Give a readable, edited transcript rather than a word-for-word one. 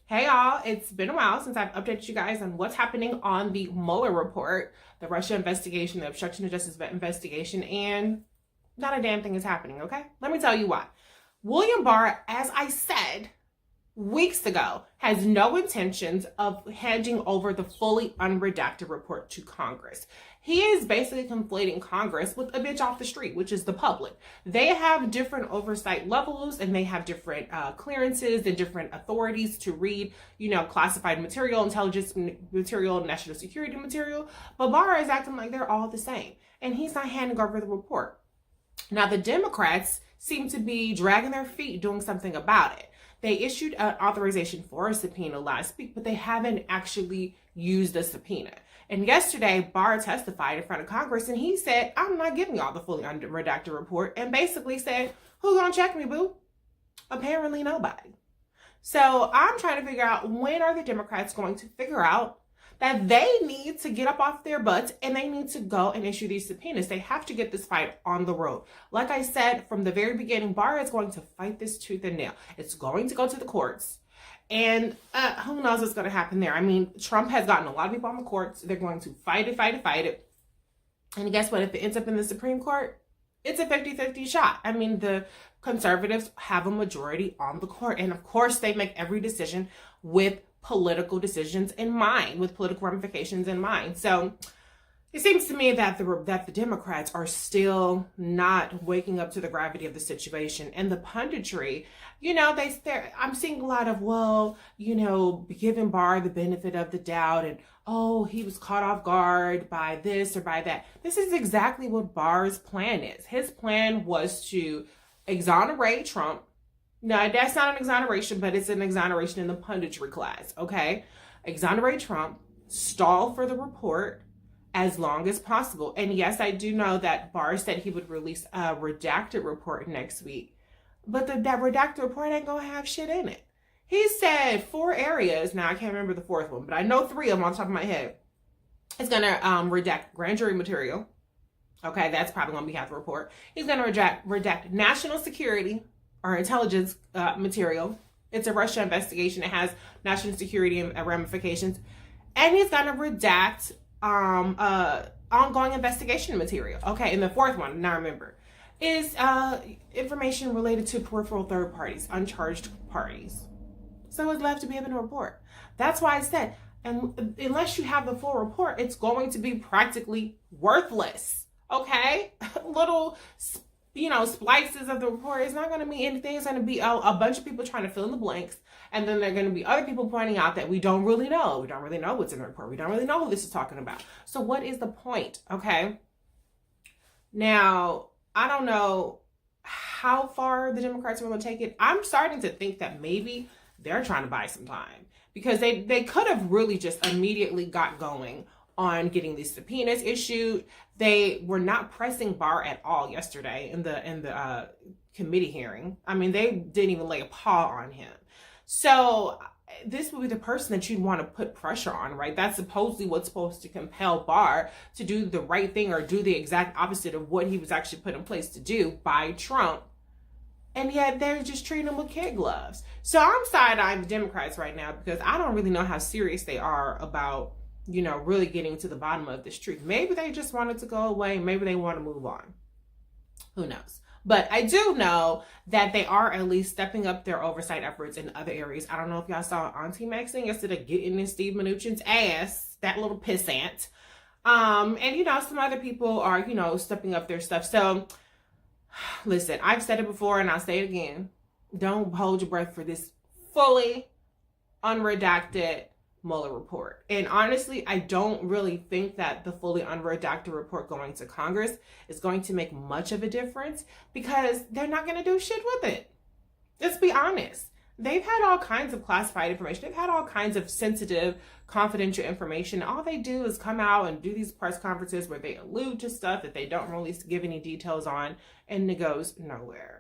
Hey y'all, it's been a while since I've updated you guys on what's happening on the Mueller report, the Russia investigation, the obstruction of justice investigation, and not a damn thing is happening, okay? Let me tell you why. William Barr, as I said weeks ago, has no intentions of handing over the fully unredacted report to Congress. He is basically conflating Congress with a bitch off the street, which is the public. They have different oversight levels and they have different clearances and different authorities to read, classified material, intelligence material, national security material. But Barr is acting like they're all the same. And he's not handing over the report. Now, the Democrats seem to be dragging their feet doing something about it. They issued an authorization for a subpoena last week, but they haven't actually used the subpoena. And yesterday, Barr testified in front of Congress, and he said, I'm not giving y'all the fully unredacted report, and basically said, who's gonna check me, boo? Apparently nobody. So I'm trying to figure out, when are the Democrats going to figure out that they need to get up off their butts and they need to go and issue these subpoenas. They have to get this fight on the road. Like I said from the very beginning, Barr is going to fight this tooth and nail. It's going to go to the courts. And who knows what's going to happen there. I mean, Trump has gotten a lot of people on the courts. They're going to fight it. And guess what? If it ends up in the Supreme Court, it's a 50-50 shot. I mean, the conservatives have a majority on the court. And of course, they make every decision with political decisions in mind, with political ramifications in mind. So it seems to me that the Democrats are still not waking up to the gravity of the situation. And the punditry, I'm seeing a lot of, giving Barr the benefit of the doubt and, oh, he was caught off guard by this or by that. This is exactly what Barr's plan is. His plan was to exonerate Trump. No, that's not an exoneration, but it's an exoneration in the punditry class, okay? Exonerate Trump, stall for the report as long as possible. And yes, I do know that Barr said he would release a redacted report next week, but that redacted report ain't gonna have shit in it. He said 4 areas, now I can't remember the 4th one, but I know 3 of them on top of my head. It's gonna redact grand jury material. Okay, that's probably gonna be half the report. He's gonna redact national security or intelligence material. It's a Russia investigation. It has national security ramifications. And he's going to redact ongoing investigation material. Okay, and the 4th one, now remember, is information related to peripheral third parties, uncharged parties. So it's left to be able to report. That's why I said, and unless you have the full report, it's going to be practically worthless. Okay? Little splices of the report is not going to mean anything. It's going to be a bunch of people trying to fill in the blanks. And then there are going to be other people pointing out that we don't really know. We don't really know what's in the report. We don't really know who this is talking about. So what is the point? Okay. Now, I don't know how far the Democrats are going to take it. I'm starting to think that maybe they're trying to buy some time, because they could have really just immediately got going on getting these subpoenas issued. They were not pressing Barr at all yesterday in the committee hearing. I mean, they didn't even lay a paw on him. So this would be the person that you'd want to put pressure on, right? That's supposedly what's supposed to compel Barr to do the right thing or do the exact opposite of what he was actually put in place to do by Trump. And yet they're just treating him with kid gloves. So I'm side-eyeing the Democrats right now, because I don't really know how serious they are about really getting to the bottom of this truth. Maybe they just want it to go away. Maybe they want to move on. Who knows? But I do know that they are at least stepping up their oversight efforts in other areas. I don't know if y'all saw Auntie Maxine yesterday getting in Steve Mnuchin's ass, that little pissant. And, some other people are, stepping up their stuff. So, listen, I've said it before and I'll say it again. Don't hold your breath for this fully unredacted Mueller report. And honestly, I don't really think that the fully unredacted report going to Congress is going to make much of a difference, because they're not going to do shit with it. Let's be honest. They've had all kinds of classified information. They've had all kinds of sensitive, confidential information. All they do is come out and do these press conferences where they allude to stuff that they don't really give any details on, and it goes nowhere.